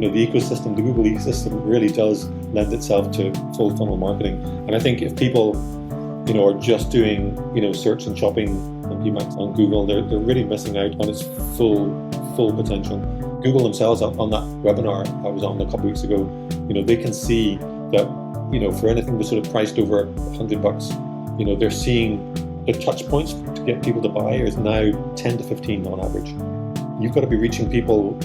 the ecosystem, the Google ecosystem really does lend itself to full funnel marketing. And I think if people, are just doing, search and shopping and PMAX on Google, they're really missing out on its full potential. Google themselves on that webinar I was on a couple of weeks ago, they can see that, for anything that's sort of priced over $100, they're seeing the touch points to get people to buy is now 10 to 15 on average. You've got to be reaching people,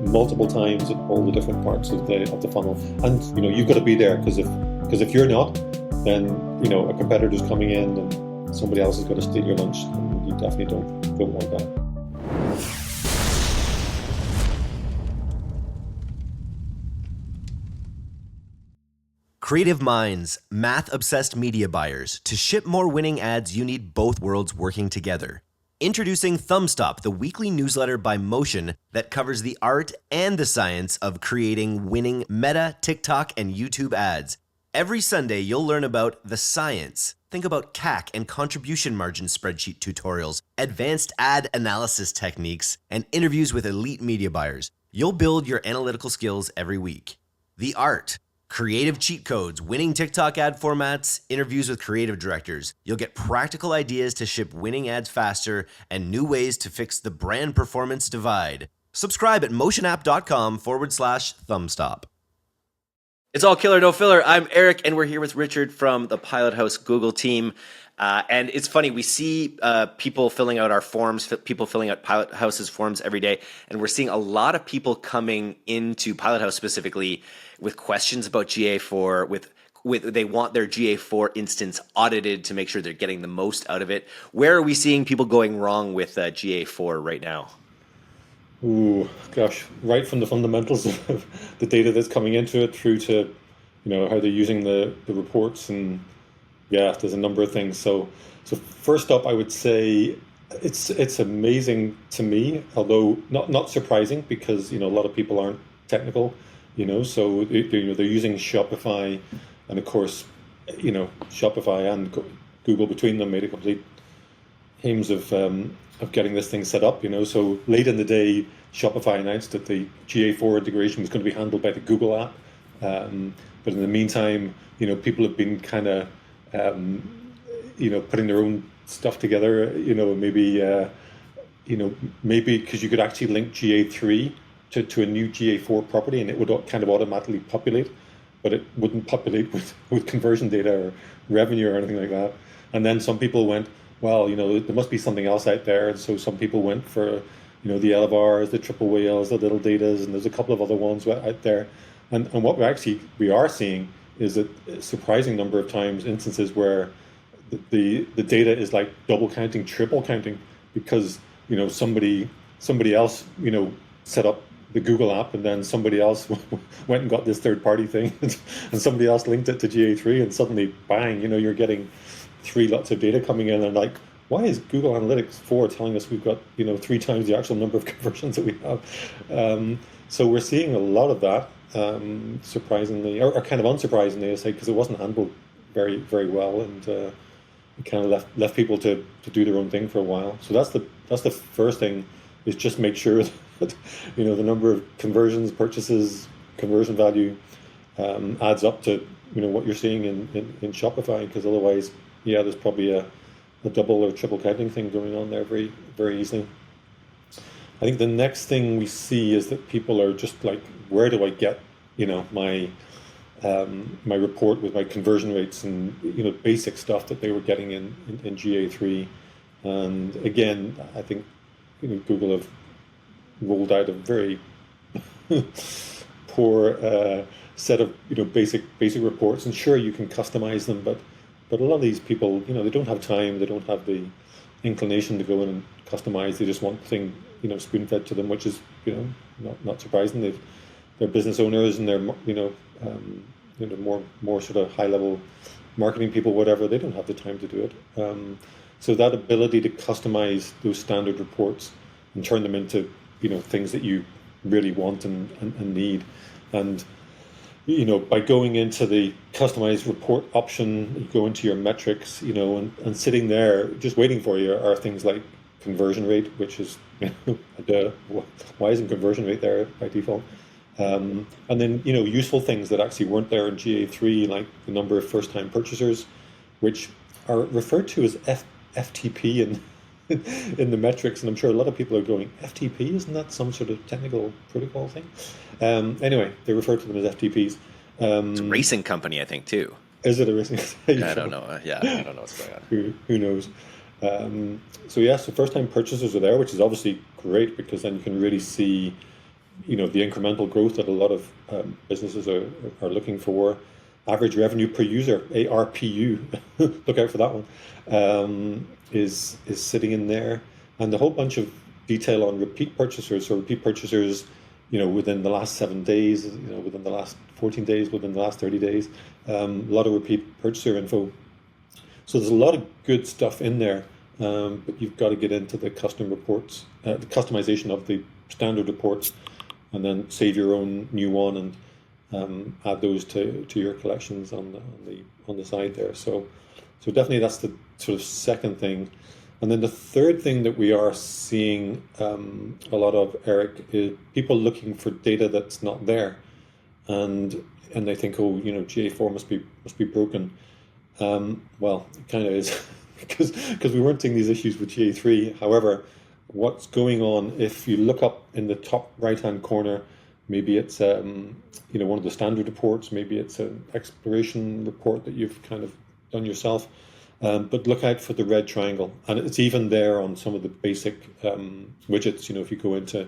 multiple times at all the different parts of the funnel, and you've got to be there because if you're not, then a competitor's coming in and somebody else has got to steal your lunch, and you definitely don't want that. Creative minds, math-obsessed media buyers. To ship more winning ads, you need both worlds working together. Introducing Thumbstop, the weekly newsletter by Motion that covers the art and the science of creating winning Meta, TikTok, and YouTube ads. Every Sunday, you'll learn about the science. Think about CAC and contribution margin spreadsheet tutorials, advanced ad analysis techniques, and interviews with elite media buyers. You'll build your analytical skills every week. The art. Creative cheat codes, winning TikTok ad formats, interviews with creative directors. You'll get practical ideas to ship winning ads faster and new ways to fix the brand performance divide. Subscribe at motionapp.com/thumbstop. It's all killer, no filler. I'm Eric, and we're here with Richard from the Pilothouse Google team. And it's funny, we see people filling out our forms, people filling out Pilothouse's forms every day, and we're seeing a lot of people coming into Pilothouse specifically with questions about GA4, with they want their GA4 instance audited to make sure they're getting the most out of it. Where are we seeing people going wrong with GA4 right now? Ooh, gosh, right from the fundamentals of the data that's coming into it through to, how they're using the reports, and yeah, there's a number of things. So first up, I would say it's amazing to me, although not surprising, because a lot of people aren't technical, so they're using Shopify, and of course, Shopify and Google between them made a complete aims of getting this thing set up. So late in the day, Shopify announced that the GA4 integration was going to be handled by the Google app, but in the meantime, people have been kind of putting their own stuff together, maybe because you could actually link GA3 to a new GA4 property, and it would kind of automatically populate, but it wouldn't populate with conversion data or revenue or anything like that. And then some people went, well, there must be something else out there. And so some people went for, the LVRs, the triple whales, the little datas, and there's a couple of other ones out there. And what we are seeing is that a surprising number of times instances where the data is like double counting, triple counting, because somebody else set up the Google app, and then somebody else went and got this third party thing, and somebody else linked it to GA3, and suddenly bang, you're getting 3 lots of data coming in, and like, why is Google Analytics 4 telling us we've got 3 times the actual number of conversions that we have? So we're seeing a lot of that. Surprisingly, or kind of unsurprisingly, I say, because it wasn't handled very, very well, and it kind of left people to do their own thing for a while. So that's the first thing, is just make sure that the number of conversions, purchases, conversion value adds up to what you're seeing in Shopify, because otherwise, there's probably a double or triple counting thing going on there very, very easily. I think the next thing we see is that people are just like, where do I get, my report with my conversion rates and, basic stuff that they were getting in GA3. And again, I think, Google have rolled out a very poor set of, basic reports. And sure, you can customize them, but a lot of these people, they don't have time, they don't have the inclination to go in and customize. They just want the thing, spoon-fed to them, which is, not surprising. They're business owners, and they're, more sort of high-level marketing people, whatever. They don't have the time to do it. So that ability to customize those standard reports and turn them into, things that you really want and need. And, by going into the customized report option, you go into your metrics, and sitting there just waiting for you are things like conversion rate, which is, why isn't conversion rate there by default? And then, useful things that actually weren't there in GA3, like the number of first-time purchasers, which are referred to as FTP in in the metrics. And I'm sure a lot of people are going, FTP, isn't that some sort of technical protocol thing? Anyway, they refer to them as FTPs. It's a racing company, I think, too. Is it a racing? I don't know. Yeah, I don't know what's going on. Who knows? So first-time purchasers are there, which is obviously great because then you can really see, the incremental growth that a lot of businesses are looking for. Average revenue per user, ARPU, look out for that one, is sitting in there, and a whole bunch of detail on repeat purchasers. So repeat purchasers, within the last 7 days, within the last 14 days, within the last 30 days, a lot of repeat purchaser info. So there's a lot of good stuff in there, but you've got to get into the custom reports, the customization of the standard reports, and then save your own new one and add those to your collections on the side there. So definitely that's the sort of second thing. And then the third thing that we are seeing a lot of, Eric, is people looking for data that's not there, and they think, oh, GA4 must be broken. Well, it kind of is because we weren't seeing these issues with GA3. However, what's going on, if you look up in the top right-hand corner, maybe it's one of the standard reports, maybe it's an exploration report that you've kind of done yourself, but look out for the red triangle, and it's even there on some of the basic widgets. If you go into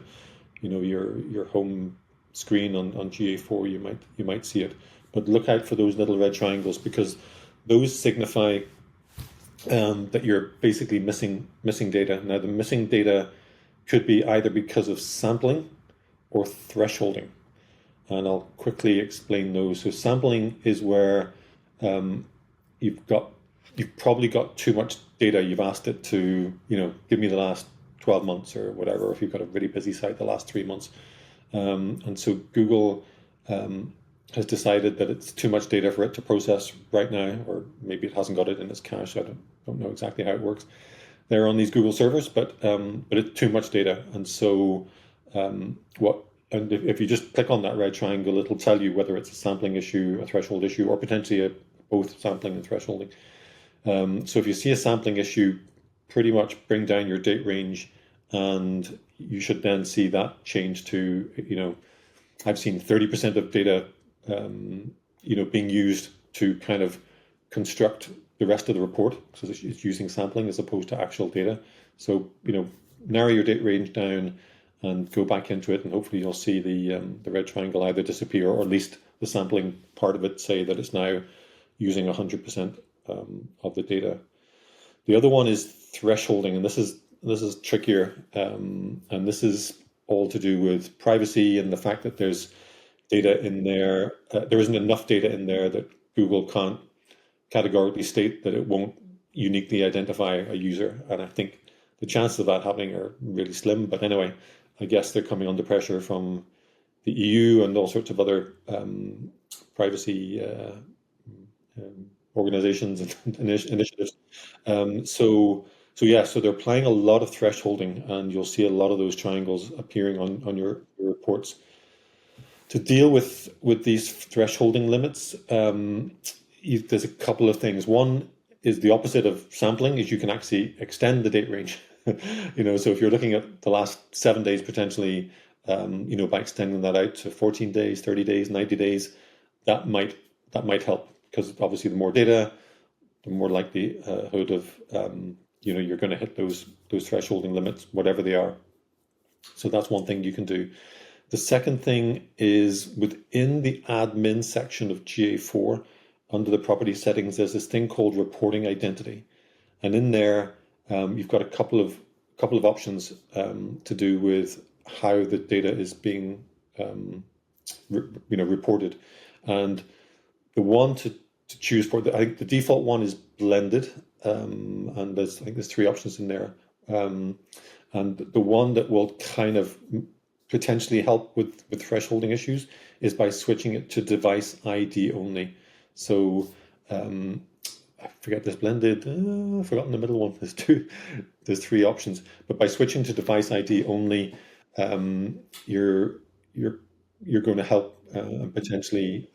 your home screen on GA4, you might see it, but look out for those little red triangles because those signify that you're basically missing data. Now, the missing data could be either because of sampling or thresholding, and I'll quickly explain those. So sampling is where you've probably got too much data. You've asked it to give me the last 12 months or whatever, if you've got a really busy site, the last 3 months, and so Google has decided that it's too much data for it to process right now, or maybe it hasn't got it in its cache. I don't know exactly how it works. They're on these Google servers, but it's too much data, and so if you just click on that red triangle, it'll tell you whether it's a sampling issue, a threshold issue, or potentially both sampling and thresholding. So if you see a sampling issue, pretty much bring down your date range, and you should then see that change to I've seen 30% of data being used to kind of construct the rest of the report, so it's using sampling as opposed to actual data. So narrow your date range down and go back into it, and hopefully you'll see the red triangle either disappear, or at least the sampling part of it say that it's now using 100% of the data. The other one is thresholding, and this is trickier, and this is all to do with privacy and the fact that there's data in there. There isn't enough data in there that Google can't categorically state that it won't uniquely identify a user. And I think the chances of that happening are really slim. But anyway, I guess they're coming under pressure from the EU and all sorts of other privacy organizations and initiatives. So they're applying a lot of thresholding, and you'll see a lot of those triangles appearing on your reports. To deal with these thresholding limits, there's a couple of things. One is the opposite of sampling, is you can actually extend the date range. So if you're looking at the last 7 days potentially, by extending that out to 14 days, 30 days, 90 days, that might help, because obviously the more data, the more likelihood of you're going to hit those thresholding limits, whatever they are. So that's one thing you can do. The second thing is within the admin section of GA4, under the property settings, there's this thing called reporting identity, and in there you've got a couple of options to do with how the data is being reported, and the one to choose for, I think the default one is blended, and there's 3 options in there, and the one that will kind of potentially help with thresholding issues is by switching it to device ID only. So I forget this blended. I've forgotten the middle one. There's 3 options, but by switching to device ID only, you're you're going to help and potentially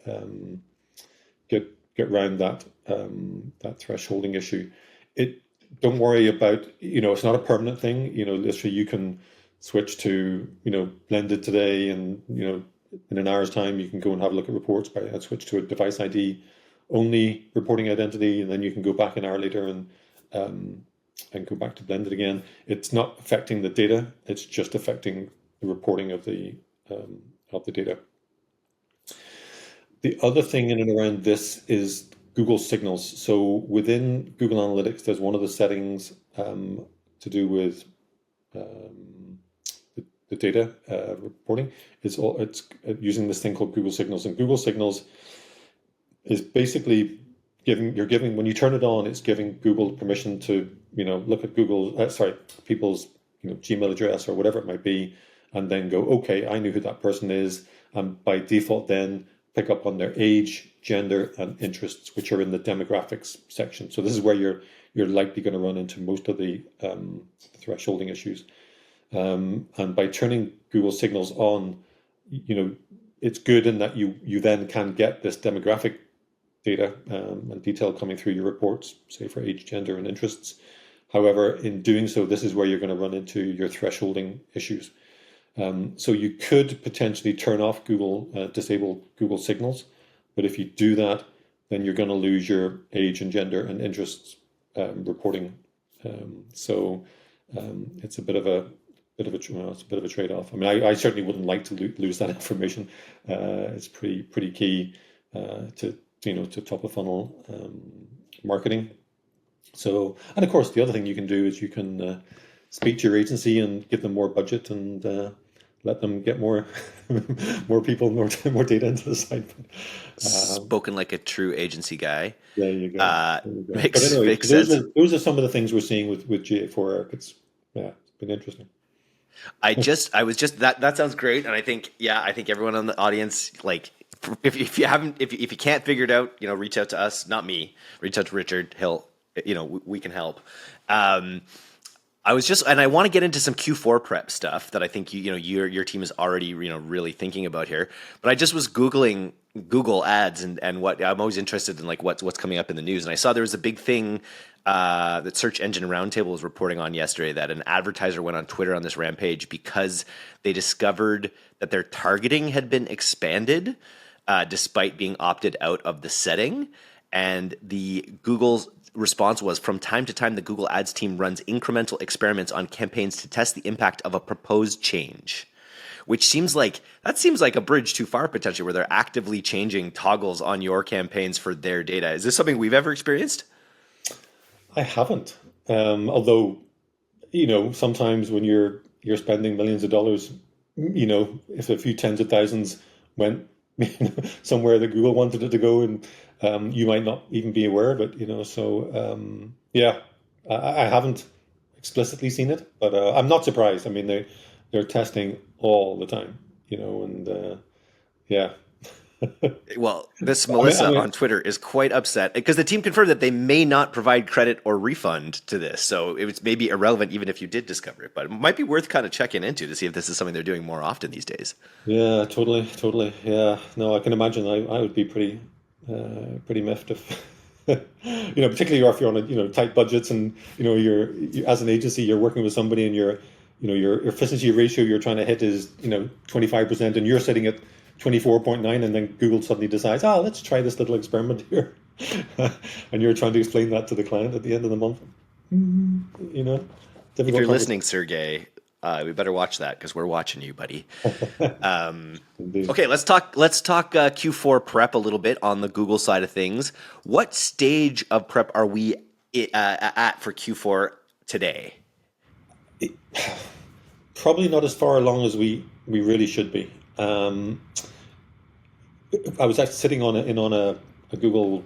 get around that that thresholding issue. It Don't worry about, it's not a permanent thing. Literally you can switch to, blended today, and in an hour's time you can go and have a look at reports and switch to a device ID only reporting identity, and then you can go back an hour later and go back to blended again. It's not affecting the data; it's just affecting the reporting of the data. The other thing in and around this is Google Signals. So within Google Analytics, there's one of the settings to do with the data reporting. It's using this thing called Google Signals, and Google Signals is basically giving when you turn it on, it's giving Google permission to look at people's Gmail address or whatever it might be, and then go, okay, I knew who that person is, and by default then pick up on their age, gender, and interests, which are in the demographics section. So this is where you're likely going to run into most of the thresholding issues. And by turning Google Signals on, it's good in that you then can get this demographic data and detail coming through your reports, say for age, gender, and interests. However, in doing so, this is where you're going to run into your thresholding issues. So you could potentially turn off disable Google Signals, but if you do that, then you're going to lose your age and gender and interests reporting. So it's a bit of a trade-off. I mean, I certainly wouldn't like to lose that information. It's pretty key to top of funnel marketing. So, and of course, the other thing you can do is you can speak to your agency and give them more budget and let them get more people, more data into the site. Spoken like a true agency guy. There you go. Makes those sense. Those are some of the things we're seeing with GA4, Eric. It's been interesting. That sounds great, and I think everyone on the audience, like, if you can't figure it out, reach out to us, not me. Reach out to Richard. We can help. I want to get into some Q4 prep stuff that I think your team is already really thinking about here. But I just was Googling Google ads and what I'm always interested in, like what's coming up in the news. And I saw there was a big thing that Search Engine Roundtable was reporting on yesterday, that an advertiser went on Twitter on this rampage because they discovered that their targeting had been expanded despite being opted out of the setting. And the Google's response was, from time to time, the Google Ads team runs incremental experiments on campaigns to test the impact of a proposed change, which seems like a bridge too far potentially, where they're actively changing toggles on your campaigns for their data. Is this something we've ever experienced? I haven't. Although, sometimes when you're spending millions of dollars, if a few tens of thousands went somewhere that Google wanted it to go, and you might not even be aware of it, so I haven't explicitly seen it, but I'm not surprised. I mean, they're testing all the time, and yeah. Well, this Melissa on Twitter is quite upset because the team confirmed that they may not provide credit or refund to this. So it was maybe irrelevant even if you did discover it, but it might be worth kind of checking into to see if this is something they're doing more often these days. Yeah, totally. Yeah, no, I can imagine I would be pretty miffed if, particularly if you're on tight budgets and, you're as an agency, you're working with somebody and your efficiency ratio you're trying to hit is, 25% and you're sitting at 24.9, and then Google suddenly decides, let's try this little experiment here. And you're trying to explain that to the client at the end of the month. If you're listening, Sergey, we better watch that because we're watching you, buddy. Okay, let's talk Q4 prep a little bit on the Google side of things. What stage of prep are we at for Q4 today? Probably not as far along as we really should be. I was actually sitting on a Google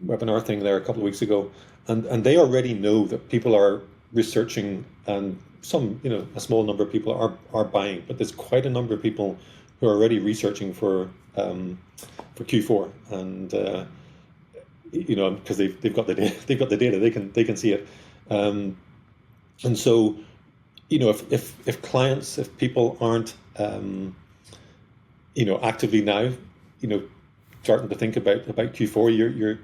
webinar thing there a couple of weeks ago, and they already know that people are researching, and some, a small number of people are buying, but there's quite a number of people who are already researching for Q4, and because they've got the data, they can see it, and so if clients, if people aren't actively now, starting to think about Q4,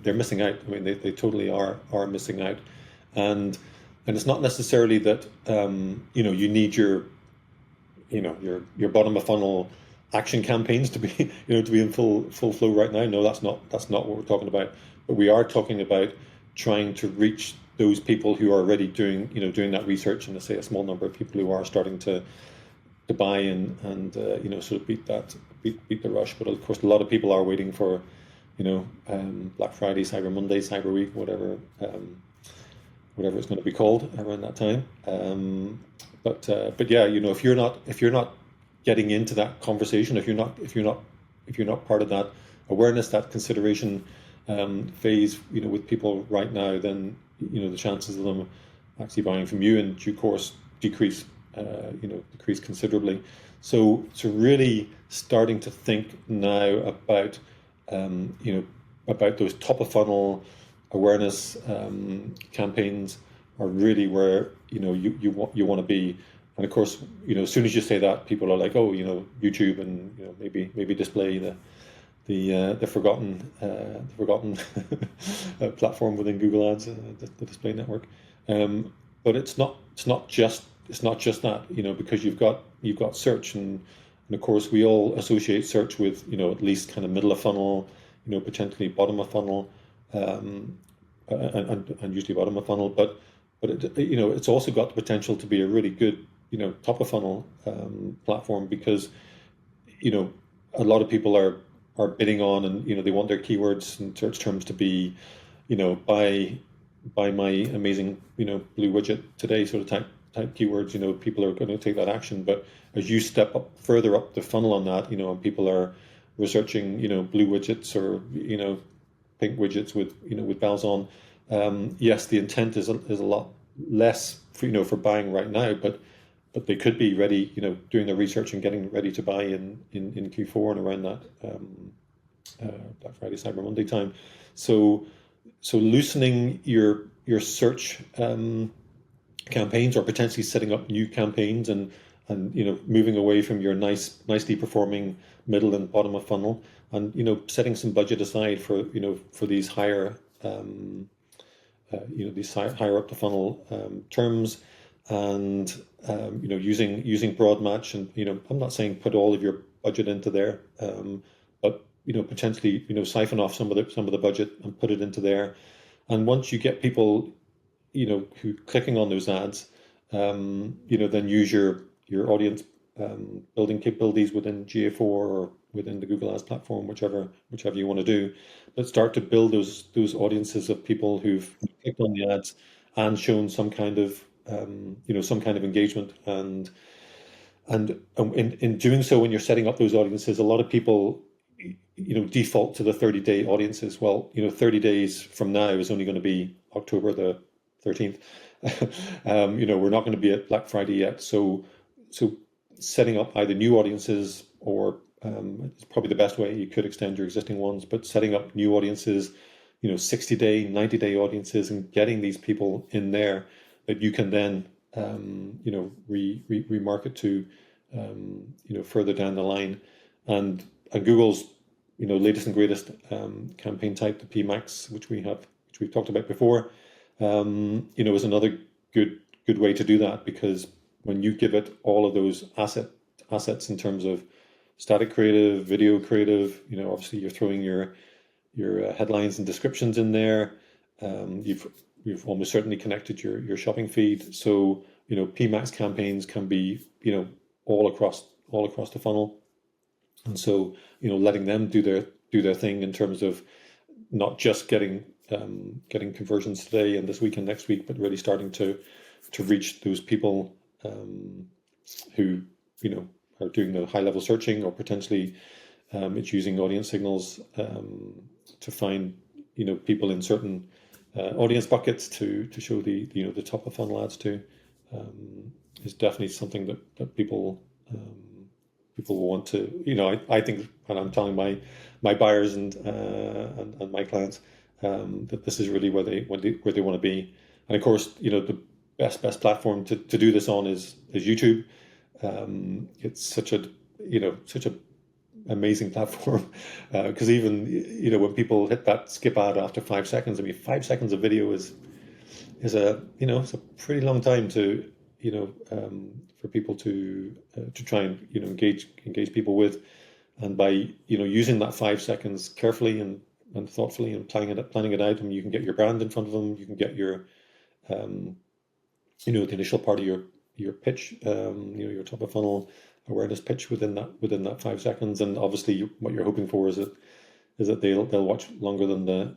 they're missing out. I mean, they totally are missing out, and it's not necessarily that you need your bottom of funnel action campaigns to be to be in full flow right now. No, that's not what we're talking about. But we are talking about trying to reach those people who are already doing that research, and to say a small number of people who are starting to buy in and sort of beat the rush. But of course, a lot of people are waiting for Black Friday, Cyber Monday, Cyber Week, whatever it's going to be called around that time. But yeah, if you're not getting into that conversation, if you're not part of that awareness, that consideration phase, with people right now, then the chances of them actually buying from you in due course decrease considerably. So really starting to think now about about those top of funnel awareness campaigns are really where you want to be. And of course, as soon as you say that, people are like, oh, YouTube, and maybe display the forgotten platform within Google Ads, the display network. But it's not just that, because you've got search, and of course we all associate search with at least kind of middle of funnel, potentially bottom of funnel, and usually bottom of funnel. But it's also got the potential to be a really good top of funnel platform, because a lot of people are bidding on, and they want their keywords and search terms to be buy my amazing blue widget today sort of type keywords. People are going to take that action. But as you step up further up the funnel on that, and people are researching blue widgets or pink widgets with bells on, yes, the intent is a lot less for buying right now, but they could be ready, doing their research and getting ready to buy in Q4 and around that Black Friday, Cyber Monday time. So loosening your search campaigns, or potentially setting up new campaigns, and moving away from your nicely performing middle and bottom of funnel, and setting some budget aside for these higher these higher up the funnel terms, and using broad match. And I'm not saying put all of your budget into there, but potentially siphon off some of the budget and put it into there. And once you get people who clicking on those ads, then use your audience building capabilities within GA4 or within the Google Ads platform, whichever you want to do. But start to build those audiences of people who've clicked on the ads and shown some kind of engagement. And in doing so, when you're setting up those audiences, a lot of people default to the 30-day audiences. Well, 30 days from now is only going to be October the 13th. We're not going to be at Black Friday yet. So setting up either new audiences, or it's probably the best way. You could extend your existing ones, but setting up new audiences, 60-day, 90-day audiences, and getting these people in there that you can then remarket to further down the line. And Google's latest and greatest campaign type, the PMax, which we've talked about before, is another good way to do that, because when you give it all of those assets in terms of static creative, video creative, obviously you're throwing your headlines and descriptions in there. You've almost certainly connected your shopping feed. So PMax campaigns can be all across the funnel. And so letting them do their thing in terms of not just getting conversions today and this week and next week, but really starting to reach those people who are doing the high level searching, or potentially it's using audience signals to find people in certain audience buckets to show the top of funnel ads to, is definitely something that people will want to. I think, and I'm telling my buyers and my clients that this is really where they want to be. And of course, the best platform to do this on is YouTube. It's such a amazing platform because even when people hit that skip ad after 5 seconds, I mean 5 seconds of video is a it's a pretty long time to for people to try and engage people with, and by using that 5 seconds carefully and thoughtfully and planning it out, and you can get your brand in front of them, you can get your the initial part of your pitch, your top of funnel awareness pitch within that 5 seconds, and obviously what you're hoping for is that they'll watch longer than the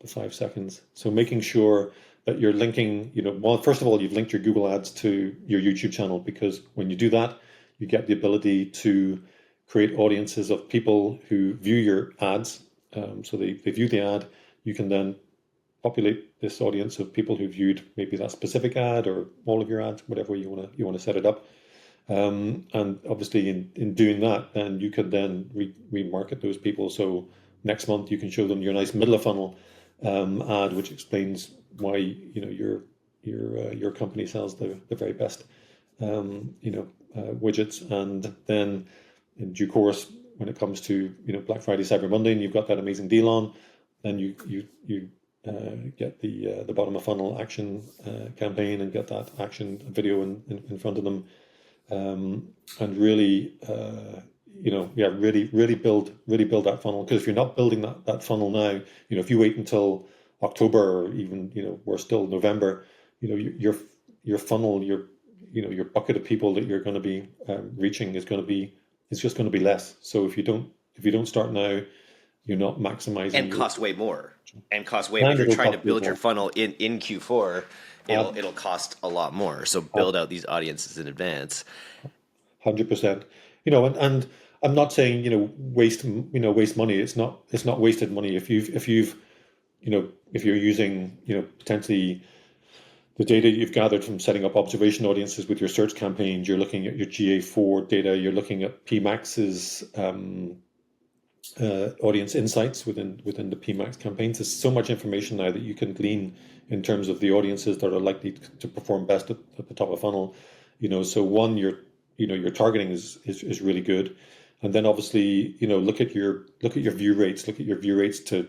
5 seconds. So making sure that you're linking, well, first of all, you've linked your Google Ads to your YouTube channel, because when you do that, you get the ability to create audiences of people who view your ads. So they view the ad. You can then populate this audience of people who viewed maybe that specific ad or all of your ads, whatever you want to set it up. And obviously in doing that, then you can then remarket those people. So next month you can show them your nice middle of funnel ad, which explains why your company sells the very best widgets. And then in due course, when it comes to Black Friday, Cyber Monday, and you've got that amazing deal on, then you get the bottom of funnel action campaign and get that action video in front of them, and really really build that funnel. Because if you're not building that funnel now, if you wait until October, or even we're still November, your funnel, your bucket of people that you're going to be reaching is just going to be less. So if you don't start now, you're not maximizing, and cost way more. And cost way more. If you're trying to build your funnel in Q4, it'll cost a lot more. So build out these audiences in advance. 100%. And I'm not saying waste money. It's not wasted money if you're using potentially the data you've gathered from setting up observation audiences with your search campaigns. You're looking at your GA4 data. You're looking at PMAX's audience insights within the PMAX campaigns. There's so much information now that you can glean in terms of the audiences that are likely to perform best at the top of funnel. So one, your targeting is really good, and then obviously look at your view rates. Look at your view rates to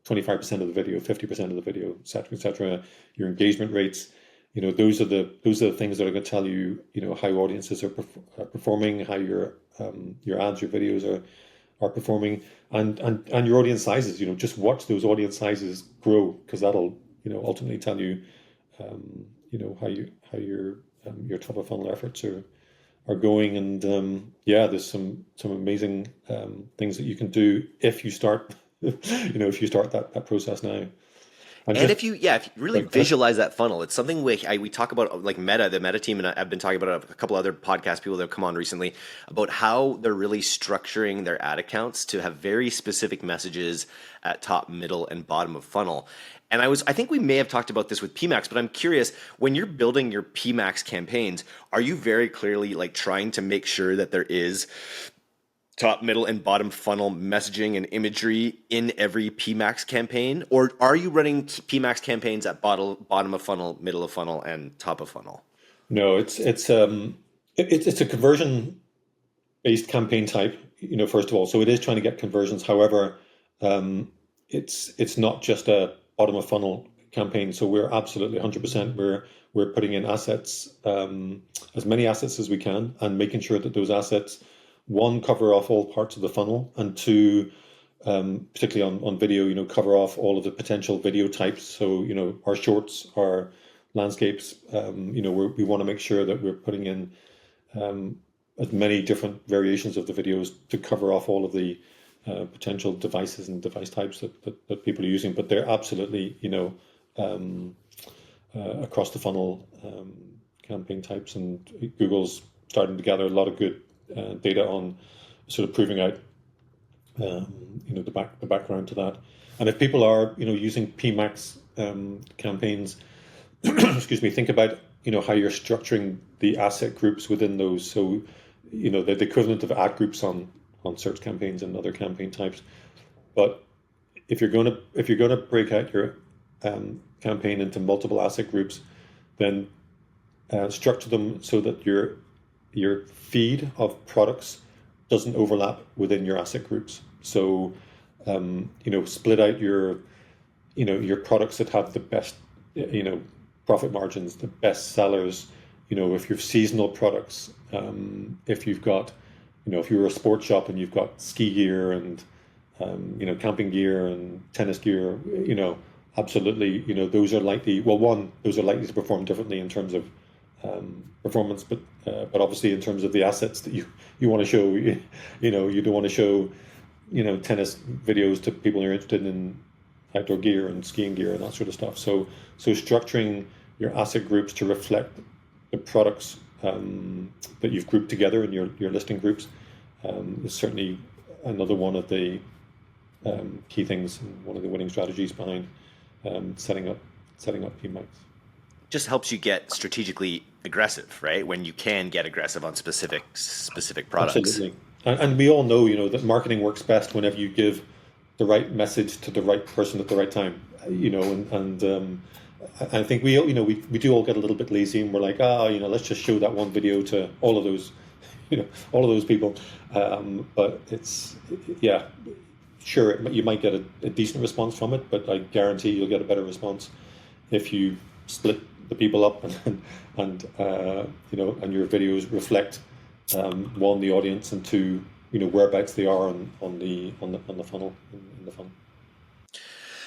25% of the video, 50% of the video, et cetera. Your engagement rates. Those are the things that are going to tell you how audiences are performing, how your ads, your videos are performing, and your audience sizes. Just watch those audience sizes grow, because that'll ultimately tell you how your top of funnel efforts are going. And there's some amazing things that you can do if you start that process now. And if you really visualize that funnel, it's something we talk about, like the Meta team, and I've been talking about a couple other podcast people that have come on recently about how they're really structuring their ad accounts to have very specific messages at top, middle, and bottom of funnel. And I think we may have talked about this with PMAX, but I'm curious, when you're building your PMAX campaigns, are you very clearly trying to make sure that there is top, middle, and bottom funnel messaging and imagery in every PMAX campaign? Or are you running PMAX campaigns at bottom of funnel, middle of funnel, and top of funnel? No, it's a conversion based campaign type, first of all. So it is trying to get conversions. However, it's not just a bottom of funnel campaign. So we're absolutely 100%. We're putting in assets, as many assets as we can, and making sure that those assets, one, cover off all parts of the funnel, and two, particularly on video, cover off all of the potential video types. So, our shorts, our landscapes, we want to make sure that we're putting in as many different variations of the videos to cover off all of the potential devices and device types that people are using. But they're absolutely, across the funnel campaign types, and Google's starting to gather a lot of good data on sort of proving out the background to that. And if people are using PMAX campaigns, excuse me, think about how you're structuring the asset groups within those. So the equivalent of ad groups on search campaigns and other campaign types. But if you're going to break out your campaign into multiple asset groups, then structure them so that your feed of products doesn't overlap within your asset groups. So, split out your products that have the best, profit margins, the best sellers. If you've seasonal products, if you've got, if you're a sports shop and you've got ski gear and, camping gear and tennis gear, absolutely, those are likely, those are likely to perform differently in terms of performance, but obviously in terms of the assets that you want to show, you don't want to show, tennis videos to people who are interested in outdoor gear and skiing gear and that sort of stuff. So structuring your asset groups to reflect the products that you've grouped together in your listing groups is certainly another one of the key things and one of the winning strategies behind setting up PMICs. Just helps you get strategically aggressive, right? When you can get aggressive on specific products. Absolutely. And we all know, that marketing works best whenever you give the right message to the right person at the right time, and I think we do all get a little bit lazy and we're like, let's just show that one video to all of those, all of those people. But sure, you might get a decent response from it, but I guarantee you'll get a better response if you split the people up and your videos reflect one, the audience, and two, whereabouts they are on the funnel, in the funnel.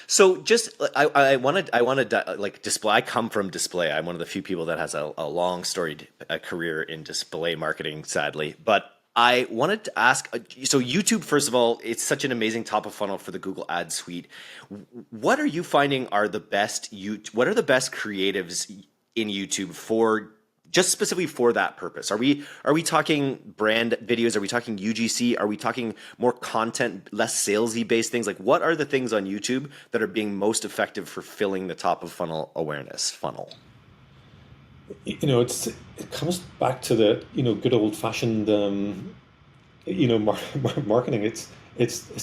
So just I wanted like display. I come from display. I'm one of the few people that has a long storied career in display marketing, sadly. But I wanted to ask, so YouTube, first of all, it's such an amazing top of funnel for the Google Ads suite. What are you finding are the best what are the best creatives in YouTube for just specifically for that purpose? Are we talking brand videos? Are we talking UGC? Are we talking more content, less salesy based things? Like, what are the things on YouTube that are being most effective for filling the top of funnel awareness funnel? It comes back to the good old fashioned marketing. It's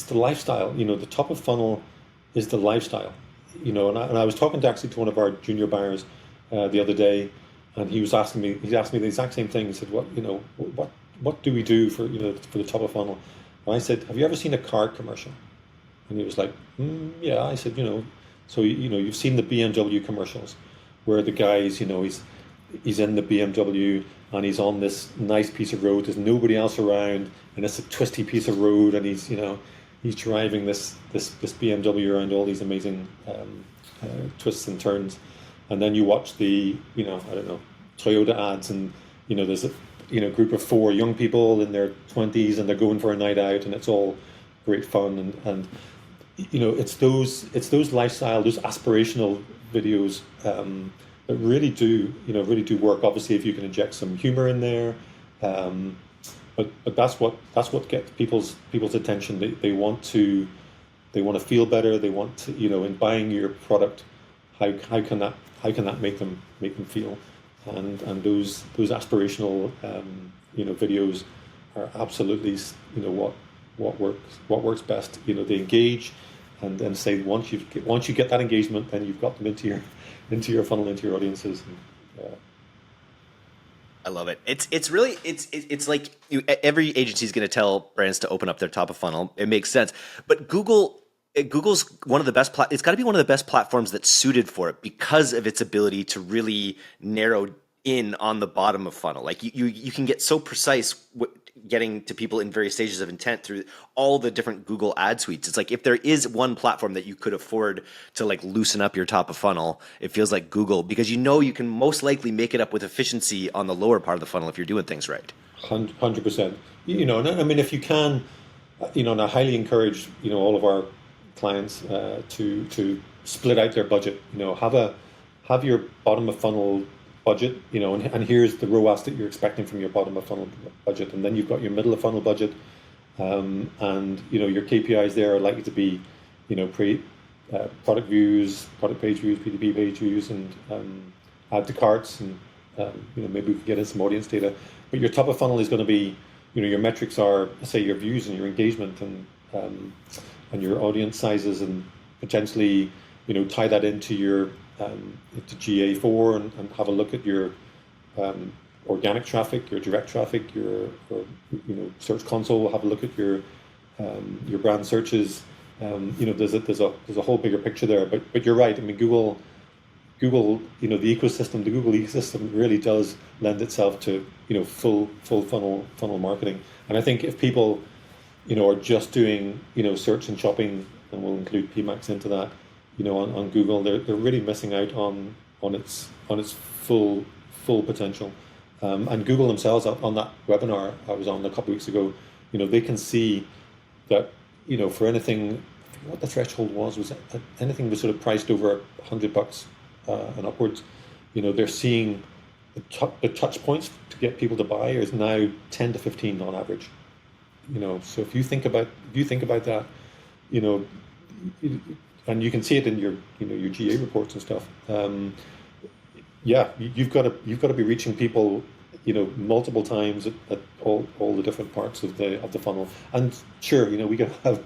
the lifestyle. The top of funnel is the lifestyle. And I was talking to one of our junior buyers the other day, and he asked me the exact same thing. He said, what do we do for the top of funnel? And I said, have you ever seen a car commercial? And he was like, yeah. I said, so you've seen the BMW commercials where the guy's he's in the BMW and he's on this nice piece of road. There's nobody else around, and it's a twisty piece of road, and he's driving this BMW around all these amazing twists and turns. And then you watch the Toyota ads, and there's a group of 4 young people in their 20s, and they're going for a night out, and it's all great fun, and it's those lifestyle, those aspirational videos that really do work. Obviously, if you can inject some humor in there, but that's what gets people's attention. They want to feel better. They want to, in buying your product, how can that make them feel, and those aspirational videos are absolutely what works best. They engage, and say once you get that engagement, then you've got them into your funnel, into your audiences. I love it. It's really like every agency is going to tell brands to open up their top of funnel. It makes sense, but Google's one of the best. It's got to be one of the best platforms that's suited for it because of its ability to really narrow in on the bottom of funnel. Like you can get so precise getting to people in various stages of intent through all the different Google ad suites. It's like if there is one platform that you could afford to like loosen up your top of funnel, it feels like Google, because you can most likely make it up with efficiency on the lower part of the funnel if you're doing things right. 100%. And I mean, if you can, and I highly encourage all of our clients to split out their budget. Have your bottom of funnel budget, and here's the ROAS that you're expecting from your bottom of funnel budget, and then you've got your middle of funnel budget, and your KPIs there are likely to be, product views, product page views, PDP page views, and add to carts, and maybe we could get in some audience data. But your top of funnel is going to be, your metrics are, say, your views and your engagement, and your audience sizes, and potentially, tie that into your into GA4 and have a look at your organic traffic, your direct traffic, your Search Console. Have a look at your brand searches. There's a whole bigger picture there. But you're right. I mean, Google, the Google ecosystem really does lend itself to full funnel marketing. And I think if people are just doing search and shopping, and we'll include PMAX into that, on Google, they're really missing out on its full potential. And Google themselves, on that webinar I was on a couple of weeks ago, they can see that for anything, I forget what the threshold was anything was sort of priced over $100 and upwards. They're seeing the touch points to get people to buy is now 10 to 15 on average. So if you think about that, and you can see it in your your GA reports and stuff. You've got to be reaching people multiple times at all the different parts of the funnel. And sure, we could have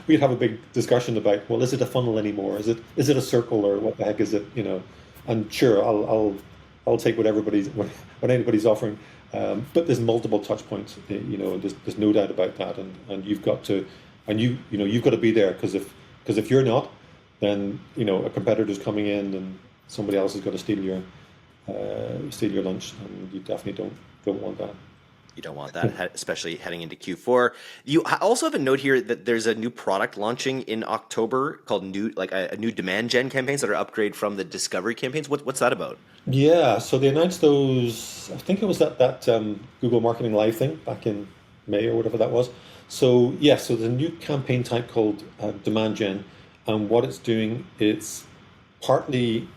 a big discussion about, well, is it a funnel anymore? Is it a circle, or what the heck is it? And sure, I'll take what anybody's offering. But there's multiple touch points. There's no doubt about that. And you've got to be there, because if you're not, then a competitor's coming in and somebody else is going to steal your lunch, and you definitely don't want that. You don't want that, especially heading into Q4. You also have a note here that there's a new product launching in October called a new demand gen campaigns that are upgrade from the discovery campaigns. What's that about? Yeah, so they announced those. I think it was that Google Marketing Live thing back in May or whatever that was. So there's a new campaign type called demand gen, and what it's doing, it's partly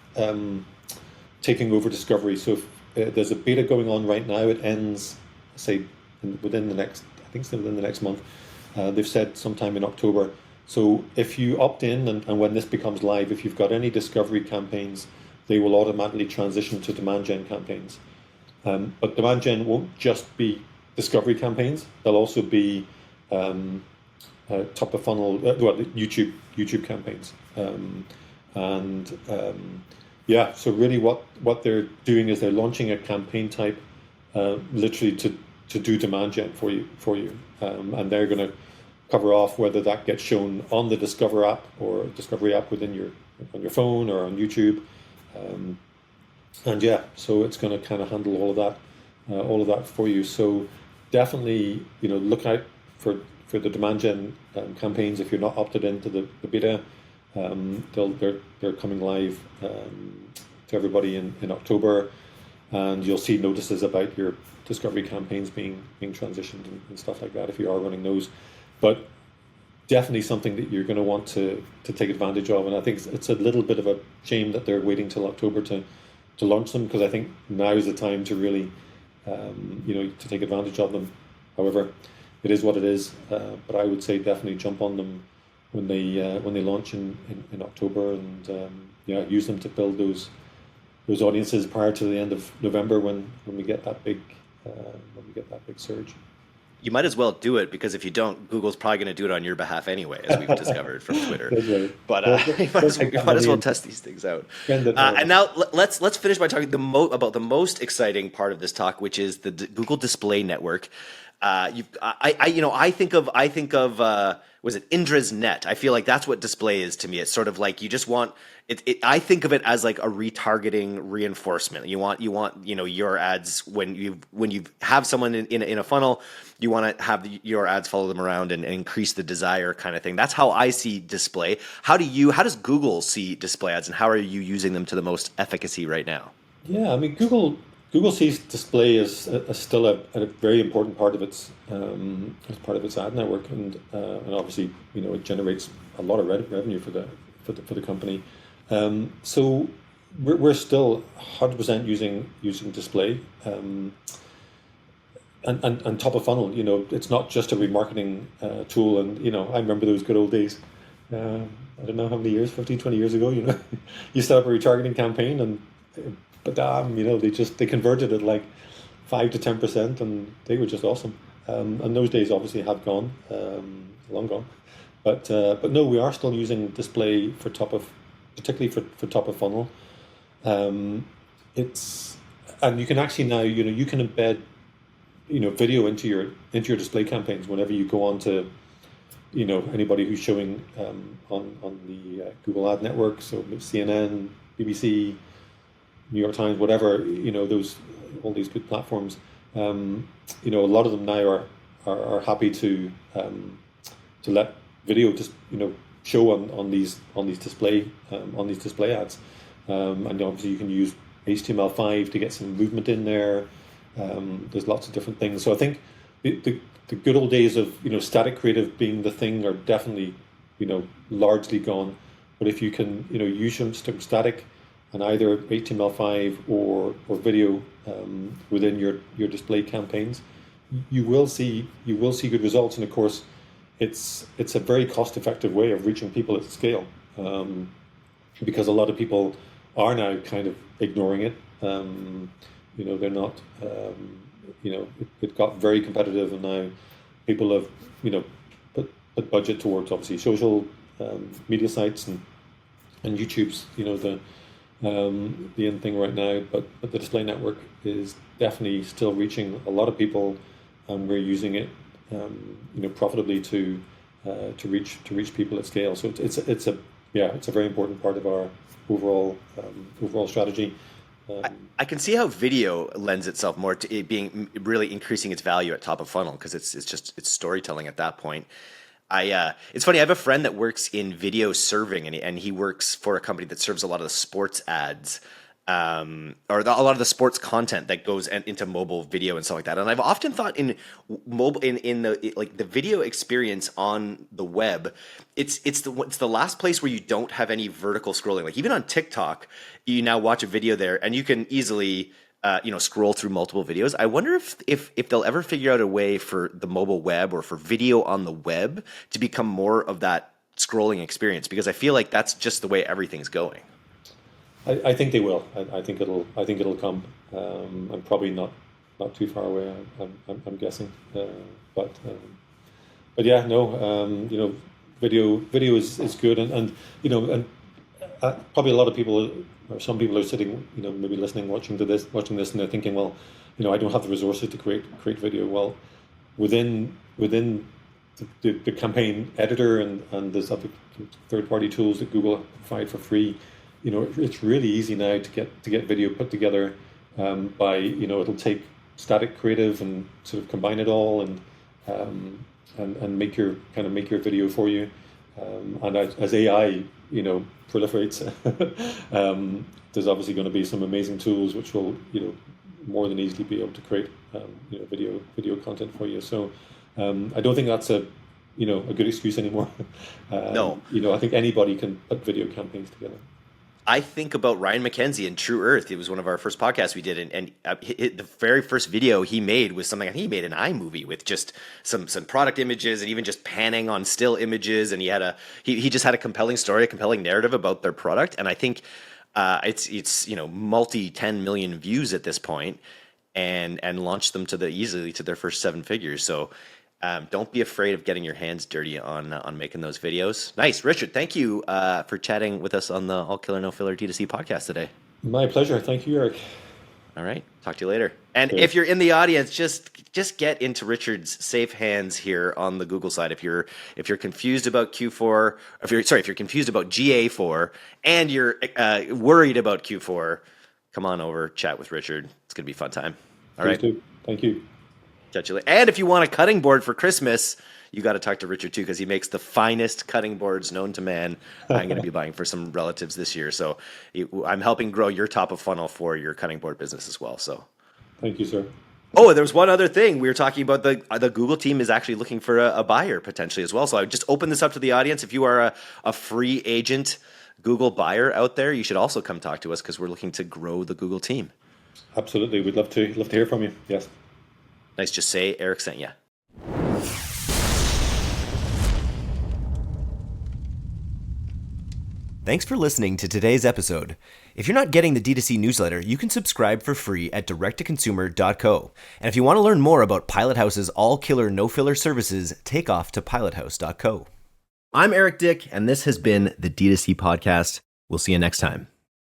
taking over discovery. So if, there's a beta going on right now. It ends, say, within the next month. They've said sometime in October. So if you opt in, and when this becomes live, if you've got any discovery campaigns, they will automatically transition to demand gen campaigns. But demand gen won't just be discovery campaigns. They'll also be top of funnel, YouTube campaigns. So really what they're doing is they're launching a campaign type, literally to do demand gen for you. And they're going to cover off whether that gets shown on the Discover app or Discovery app on your phone or on YouTube. So it's going to kind of handle all of that for you. So definitely, look out for the demand gen campaigns. If you're not opted into the beta, they're coming live to everybody in October, and you'll see notices about your discovery campaigns being transitioned and stuff like that if you are running those. But definitely something that you're going to want to take advantage of, and I think it's a little bit of a shame that they're waiting till October to launch them, because I think now is the time to really to take advantage of them. However, it is what it is, but I would say definitely jump on them when they launch in October, and use them to build those audiences prior to the end of November when we get that big surge. You might as well do it, because if you don't, Google's probably going to do it on your behalf anyway, as we've discovered from Twitter. That's right. But you might as well test these things out. And now let's finish by talking about the most exciting part of this talk, which is the Google Display Network. I think of was it Indra's net? I feel like that's what display is to me. It's sort of like you just want it. I think of it as like a retargeting reinforcement. You want your ads when you have someone in a funnel, you want to have your ads follow them around and increase the desire kind of thing. That's how I see display. How does Google see display ads, and how are you using them to the most efficacy right now? Yeah, I mean, Google sees display as still a very important part of its ad network, and obviously it generates a lot of revenue for the company. So we're still 100% using display, and top of funnel. It's not just a remarketing tool, and I remember those good old days. I don't know how many years, 15, 20 years ago. You set up a retargeting campaign, and but they converted at like 5 to 10%, and they were just awesome. And those days obviously have gone, long gone. But no, we are still using display particularly for top of funnel. It's and you can actually now, you can embed, video into your display campaigns whenever you go on to, anybody who's showing on the Google Ad Network, so CNN, BBC, New York Times, whatever, those all these good platforms. A lot of them now are happy to let video just show on these display ads, and obviously you can use HTML5 to get some movement in there. There's lots of different things. So I think the good old days of static creative being the thing are definitely largely gone. But if you can use some static and either HTML5 or video within your display campaigns, you will see good results. And of course, it's a very cost-effective way of reaching people at scale, because a lot of people are now kind of ignoring it. They're not. It got very competitive, and now people have put budget towards obviously social media sites and YouTube's the in thing right now. But the display network is definitely still reaching a lot of people, and we're using it profitably to reach people at scale. So it's a very important part of our overall strategy. I can see how video lends itself more to it being really increasing its value at top of funnel, because it's storytelling at that point. It's funny. I have a friend that works in video serving, and he works for a company that serves a lot of the sports ads, or a lot of the sports content that goes into mobile video and stuff like that. And I've often thought in mobile, in the video experience on the web, it's the last place where you don't have any vertical scrolling. Like even on TikTok, you now watch a video there, and you can easily scroll through multiple videos. I wonder if they'll ever figure out a way for the mobile web or for video on the web to become more of that scrolling experience, because I feel like that's just the way everything's going. I think they will. I think it'll come. I'm probably not too far away. I'm guessing. But yeah, no. Video is good, and probably a lot of people, or some people are sitting, maybe listening, watching this, and they're thinking, well, I don't have the resources to create video. Well, within the campaign editor and there's other third-party tools that Google provide for free. It's really easy now to get video put together by it'll take static creative and sort of combine it all and make your video for you. And as AI proliferates, there's obviously going to be some amazing tools which will more than easily be able to create video content for you. So I don't think that's a good excuse anymore. No. I think anybody can put video campaigns together. I think about Ryan McKenzie in True Earth. It was one of our first podcasts we did, and the very first video he made was something I think he made an iMovie with just some product images and even just panning on still images, and he just had a compelling story, a compelling narrative about their product, and I think it's multi 10 million views at this point, and launched them easily to their first 7 figures. So. Don't be afraid of getting your hands dirty on making those videos. Nice. Richard, thank you for chatting with us on the All Killer No Filler D2C podcast today. My pleasure. Thank you, Eric. All right. Talk to you later. And Sure. If you're in the audience, just get into Richard's safe hands here on the Google side. If you're confused about Q4, if you're confused about GA4 and you're worried about Q4, come on over, chat with Richard. It's going to be a fun time. All right. Thank you. And if you want a cutting board for Christmas, you got to talk to Richard too, because he makes the finest cutting boards known to man. I'm going to be buying for some relatives this year, so I'm helping grow your top of funnel for your cutting board business as well. So, thank you, sir. Oh, there's one other thing we were talking about. The Google team is actually looking for a buyer potentially as well. So I would just open this up to the audience. If you are a free agent Google buyer out there, you should also come talk to us, because we're looking to grow the Google team. Absolutely, we'd love to hear from you. Yes. Nice. Just say Eric sent you. Thanks for listening to today's episode. If you're not getting the D2C newsletter, you can subscribe for free at directtoconsumer.co. And if you want to learn more about Pilothouse's all-killer, no-filler services, take off to pilothouse.co. I'm Eric Dick, and this has been the D2C podcast. We'll see you next time.